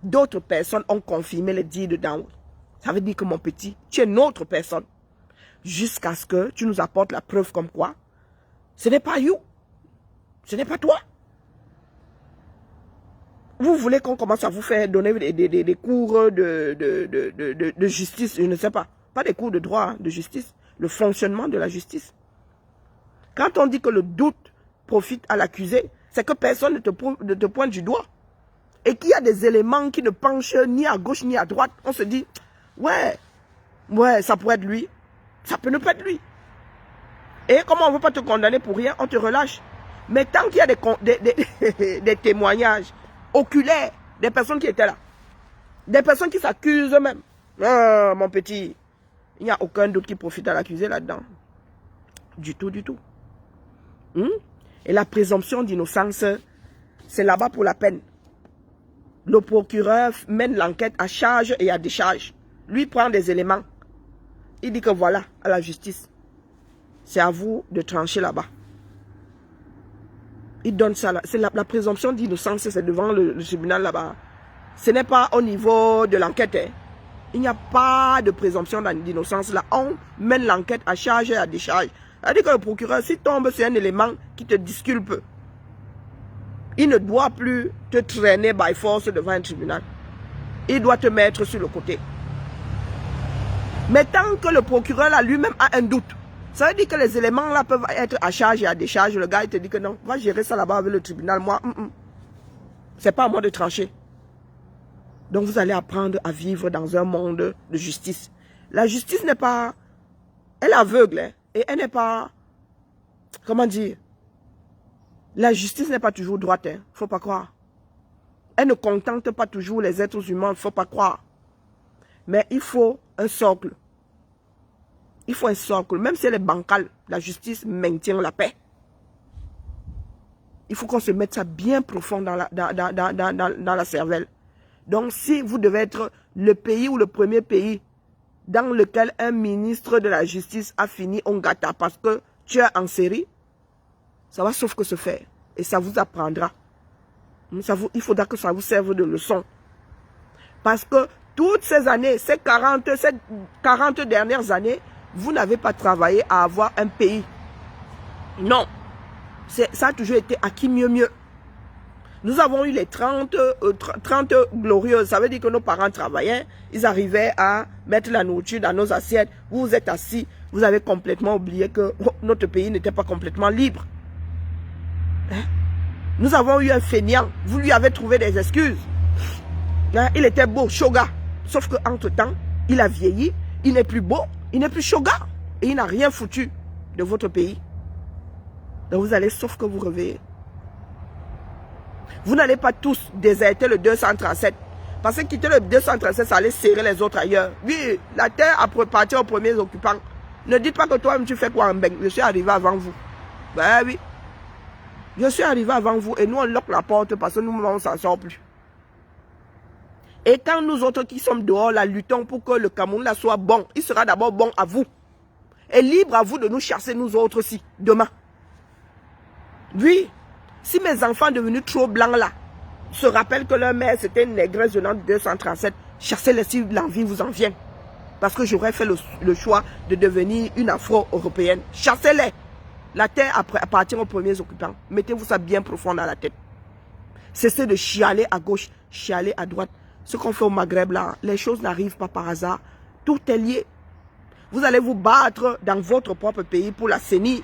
D'autres personnes ont confirmé le dire de Daou. Ça veut dire que mon petit, tu es une autre personne. Jusqu'à ce que tu nous apportes la preuve comme quoi ce n'est pas you. Ce n'est pas toi. Vous voulez qu'on commence à vous faire donner des cours de justice, je ne sais pas. Pas des cours de droit, hein, de justice. Le fonctionnement de la justice. Quand on dit que le doute profite à l'accusé, c'est que personne ne te pointe du doigt. Et qu'il y a des éléments qui ne penchent ni à gauche ni à droite. On se dit, ouais, ça pourrait être lui. Ça peut ne pas être lui. Et comme on ne veut pas te condamner pour rien, on te relâche. Mais tant qu'il y a des témoignages oculaires, des personnes qui étaient là, des personnes qui s'accusent eux-mêmes, ah, mon petit, il n'y a aucun doute qui profite à l'accusé là-dedans. Du tout, du tout. Et la présomption d'innocence, c'est là-bas pour la peine. Le procureur mène l'enquête à charge et à décharge. Lui prend des éléments. Il dit que voilà, à la justice, c'est à vous de trancher là-bas. Il donne ça là. C'est la présomption d'innocence, c'est devant le tribunal là-bas. Ce n'est pas au niveau de l'enquête. Hein. Il n'y a pas de présomption d'innocence là. On mène l'enquête à charge et à décharge. C'est-à-dire que le procureur, s'il tombe sur un élément qui te disculpe, il ne doit plus te traîner by force devant un tribunal. Il doit te mettre sur le côté. Mais tant que le procureur là lui-même a un doute, ça veut dire que les éléments là peuvent être à charge et à décharge. Le gars il te dit que non, va gérer ça là-bas avec le tribunal. Moi, c'est pas à moi de trancher. Donc vous allez apprendre à vivre dans un monde de justice. La justice n'est pas... Elle est aveugle. Hein, et elle n'est pas... Comment dire? La justice n'est pas toujours droite. Hein, faut pas croire. Elle ne contente pas toujours les êtres humains. Faut pas croire. Mais il faut un socle. Il faut un socle. Même si elle est bancale, la justice maintient la paix. Il faut qu'on se mette ça bien profond dans la cervelle. Donc, si vous devez être le pays ou le premier pays dans lequel un ministre de la justice a fini en gâta parce que tu es en série, ça va sauf que se faire. Et ça vous apprendra. Il faudra que ça vous serve de leçon. Parce que toutes ces années, ces 40 dernières années, vous n'avez pas travaillé à avoir un pays. Non. Ça a toujours été à qui mieux mieux. Nous avons eu les 30 glorieuses. Ça veut dire que nos parents travaillaient. Ils arrivaient à mettre la nourriture dans nos assiettes. Vous vous êtes assis. Vous avez complètement oublié que notre pays n'était pas complètement libre. Hein? Nous avons eu un fainéant. Vous lui avez trouvé des excuses. Hein? Il était beau, Shoga. Sauf qu'entre-temps, il a vieilli. Il n'est plus beau. Il n'est plus Shoga. Et il n'a rien foutu de votre pays. Donc vous allez, sauf que vous réveillez. Vous n'allez pas tous déserter le 237. Parce que quitter le 237, ça allait serrer les autres ailleurs. Oui, la terre appartient aux premiers occupants. Ne dites pas que toi-même tu fais quoi en Beng. Je suis arrivé avant vous. Ben oui. Je suis arrivé avant vous et nous on lock la porte parce que nous on ne s'en sort plus. Et quand nous autres qui sommes dehors, là, luttons pour que le Cameroun là soit bon, il sera d'abord bon à vous. Et libre à vous de nous chasser nous autres aussi, demain. Oui, si mes enfants devenus trop blancs là, se rappellent que leur mère c'était une négresse venant de 237, chassez-les si l'envie vous en vient. Parce que j'aurais fait le choix de devenir une afro-européenne. Chassez-les. La terre appartient aux premiers occupants. Mettez-vous ça bien profond dans la tête. Cessez de chialer à gauche, chialer à droite. Ce qu'on fait au Maghreb là, les choses n'arrivent pas par hasard. Tout est lié. Vous allez vous battre dans votre propre pays pour la CENI.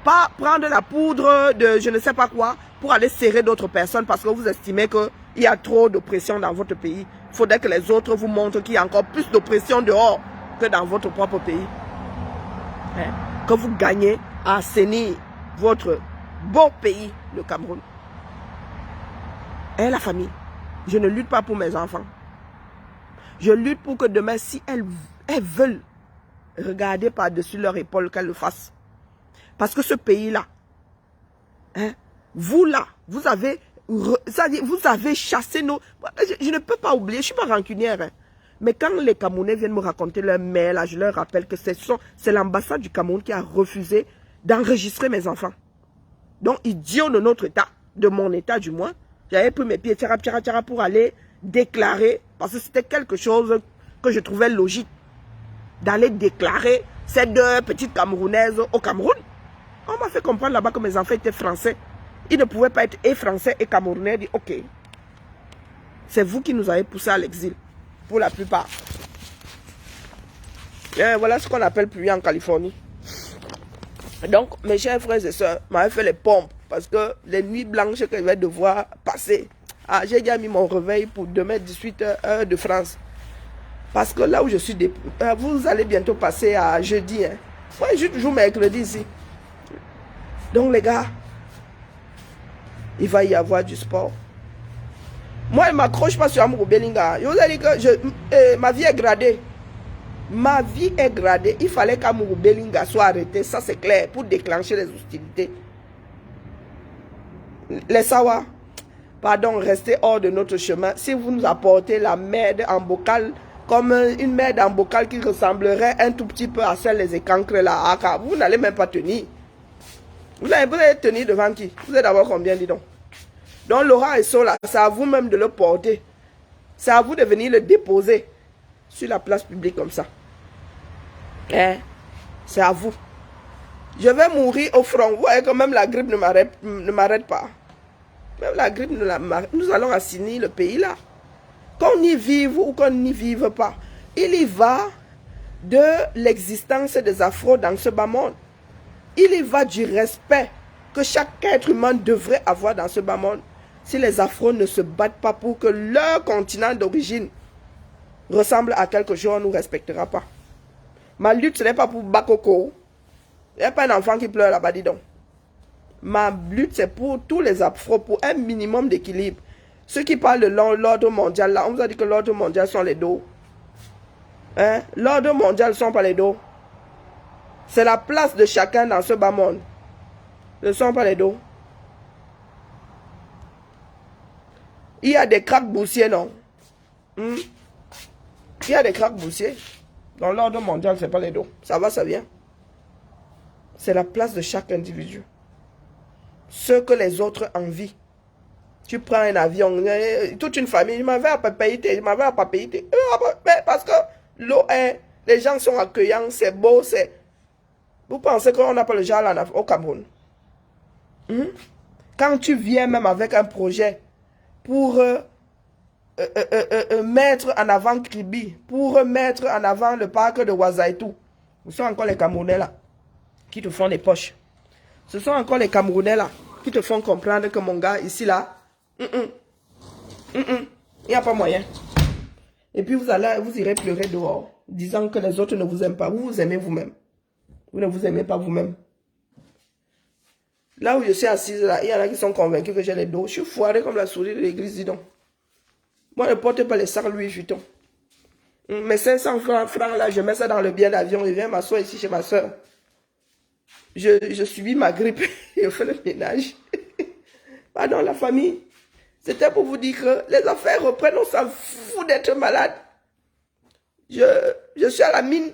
Pas prendre la poudre de je ne sais pas quoi pour aller serrer d'autres personnes parce que vous estimez qu'il y a trop d'oppression dans votre pays. Il faudrait que les autres vous montrent qu'il y a encore plus d'oppression dehors que dans votre propre pays. Hein? Que vous gagnez à assainir votre beau pays, le Cameroun. Et la famille. Je ne lutte pas pour mes enfants. Je lutte pour que demain, si elles veulent regarder par-dessus leur épaule, qu'elles le fassent. Parce que ce pays-là, hein, vous là, vous avez chassé nos... Je ne peux pas oublier, je ne suis pas rancunière. Hein. Mais quand les Camerounais viennent me raconter leur mère, là, je leur rappelle que c'est l'ambassade du Cameroun qui a refusé d'enregistrer mes enfants. Donc, idiot de notre État, de mon État du moins, j'avais pris mes pieds pour aller déclarer, parce que c'était quelque chose que je trouvais logique, d'aller déclarer ces deux petites Camerounaises au Cameroun. On m'a fait comprendre là-bas que mes enfants étaient français. Ils ne pouvaient pas être et français et camerounais. Je dis, ok, c'est vous qui nous avez poussés à l'exil, pour la plupart. Et voilà ce qu'on appelle pluie en Californie. Donc, mes chers frères et sœurs m'avaient fait les pompes parce que les nuits blanches que je vais devoir passer. Ah, j'ai déjà mis mon réveil pour demain 18h de France. Parce que là où je suis, vous allez bientôt passer à jeudi. Hein. Moi, je suis toujours mercredi ici. Donc, les gars, il va y avoir du sport. Moi, je ne m'accroche pas sur Amourou Belinga. Je vous ai dit que ma vie est gradée. Ma vie est gradée. Il fallait qu'Amourou Belinga soit arrêté, ça c'est clair, pour déclencher les hostilités. Les Sawa, pardon, restez hors de notre chemin. Si vous nous apportez la merde en bocal, comme une merde en bocal qui ressemblerait un tout petit peu à celle des écancres là, vous n'allez même pas tenir. Vous allez tenir devant qui? Vous êtes d'abord combien, dis donc? Donc Laurent et Sola, c'est à vous-même de le porter. C'est à vous de venir le déposer sur la place publique comme ça. Hein? C'est à vous. Je vais mourir au front. Vous voyez que même la grippe ne m'arrête pas. Même la grippe ne m'arrête. Nous allons assainir le pays là. Qu'on y vive ou qu'on n'y vive pas. Il y va de l'existence des afros dans ce bas monde. Il y va du respect que chaque être humain devrait avoir dans ce bas monde. Si les afros ne se battent pas pour que leur continent d'origine ressemble à quelque chose, on ne nous respectera pas. Ma lutte, ce n'est pas pour Bakoko. Il n'y a pas un enfant qui pleure là-bas, dis donc. Ma lutte, c'est pour tous les afros, pour un minimum d'équilibre. Ceux qui parlent de l'ordre mondial, là, on vous a dit que l'ordre mondial sont les dos. Hein? L'ordre mondial ne sont pas les dos. C'est la place de chacun dans ce bas monde. Ce ne sont pas les dos. Il y a des craques boussiers, non? Il y a des craques boussiers. Dans l'ordre mondial, ce n'est pas les dos. Ça va, ça vient. C'est la place de chaque individu. Ce que les autres envient. Tu prends un avion, toute une famille, je m'avais à Papeïté, parce que l'eau est, les gens sont accueillants, c'est beau, c'est... Vous pensez qu'on n'a pas le genre au Cameroun? Quand tu viens même avec un projet pour mettre en avant Kribi, pour mettre en avant le parc de Ouazaitou, Ce sont encore les Camerounais là qui te font des poches. Ce sont encore les Camerounais là qui te font comprendre que mon gars, ici là, il n'y a pas moyen. Et puis vous irez pleurer dehors, disant que les autres ne vous aiment pas. Vous vous aimez vous-même. Vous ne vous aimez pas vous-même. Là où je suis assise là, il y en a qui sont convaincus que j'ai les dos. Je suis foirée comme la souris de l'église, dis donc. Moi, je ne porte pas les sacs Louis Vuitton. Mes 500 francs là, je mets ça dans le billet d'avion. Je viens m'asseoir ici chez ma soeur. Je subis ma grippe. Je fais le ménage. Pardon, la famille. C'était pour vous dire que les affaires reprennent. On s'en fout d'être malade. Je suis à la mine.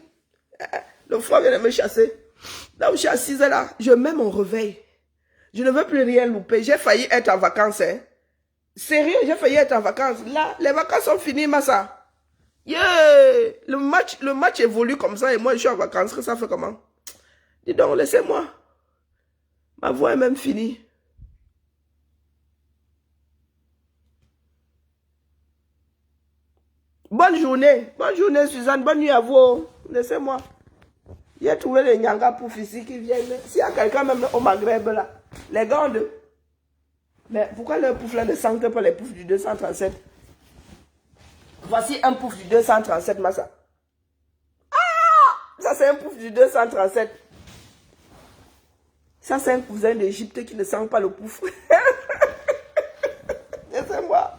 Le froid vient de me chasser. Là où je suis assise là, je mets mon réveil. Je ne veux plus rien louper. J'ai failli être en vacances. Hein. Sérieux, j'ai failli être en vacances. Là, les vacances sont finies, Massa. Yeah! Le match évolue comme ça et moi je suis en vacances. Que ça fait comment? Dis donc, laissez-moi. Ma voix est même finie. Bonne journée, Suzanne. Bonne nuit à vous. Laissez-moi. J'ai trouvé les Nyanga Pouf ici qui viennent. S'il y a quelqu'un même au Maghreb là, les grandes. Mais pourquoi le pouf là ne sentent pas les poufs du 237? Voici un pouf du 237, Massa. Ah! Ça c'est un pouf du 237. Ça c'est un cousin d'Égypte qui ne sent pas le pouf. Laissez-moi.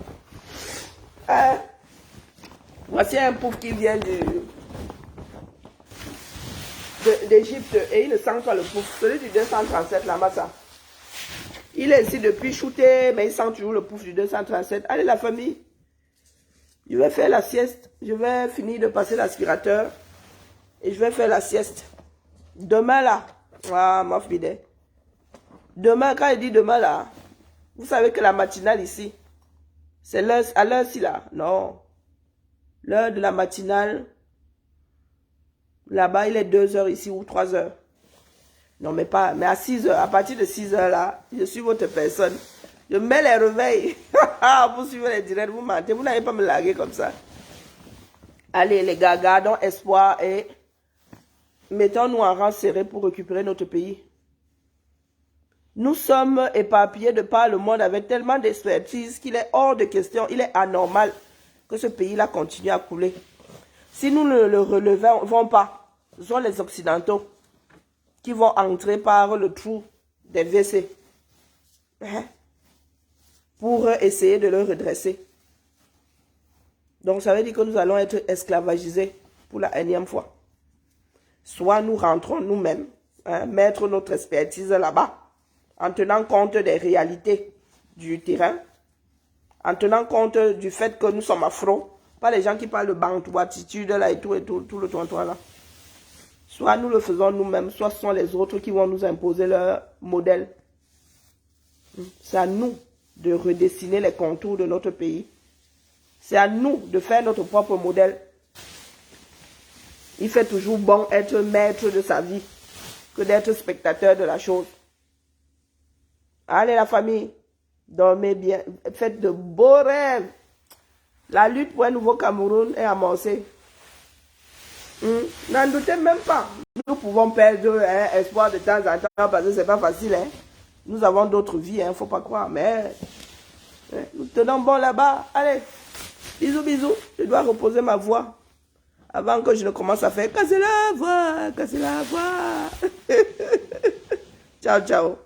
Hein? Voici un pouf qui vient d'Égypte et il ne sent pas le pouf. Celui du 237, la Massa. Il est ici depuis shooter, mais il sent toujours le pouf du 237. Allez la famille, je vais faire la sieste. Je vais finir de passer l'aspirateur et je vais faire la sieste. Demain là, ah ma fille. Demain, quand il dit demain là, vous savez que la matinale ici, c'est l'heure, à l'heure-ci là, non. L'heure de la matinale, là-bas il est 2 heures ici ou 3 heures. Non, mais pas, mais à 6 heures, à partir de 6 heures là, je suis votre personne. Je mets les réveils. Vous suivez les directs, vous mentez, vous n'allez pas me larguer comme ça. Allez les gars, gardons espoir et mettons-nous en rang serré pour récupérer notre pays. Nous sommes éparpillés de par le monde avec tellement d'expertise qu'il est hors de question, il est anormal que ce pays-là continue à couler. Si nous ne le relevons pas, ce sont les Occidentaux qui vont entrer par le trou des WC pour essayer de le redresser. Donc ça veut dire que nous allons être esclavagisés pour la énième fois. Soit nous rentrons nous-mêmes, mettre notre expertise là-bas, en tenant compte des réalités du terrain, en tenant compte du fait que nous sommes afro, pas les gens qui parlent de bantou, attitude là et tout le tonton là. Soit nous le faisons nous-mêmes, soit ce sont les autres qui vont nous imposer leur modèle. C'est à nous de redessiner les contours de notre pays. C'est à nous de faire notre propre modèle. Il fait toujours bon être maître de sa vie que d'être spectateur de la chose. Allez la famille, dormez bien, faites de beaux rêves. La lutte pour un nouveau Cameroun est amorcée. N'en doutez même pas. Nous pouvons perdre espoir de temps en temps parce que ce n'est pas facile. Hein. Nous avons d'autres vies, il ne faut pas croire. Mais nous tenons bon là-bas. Allez, bisous, bisous. Je dois reposer ma voix avant que je ne commence à faire casser la voix, casser la voix. Ciao, ciao.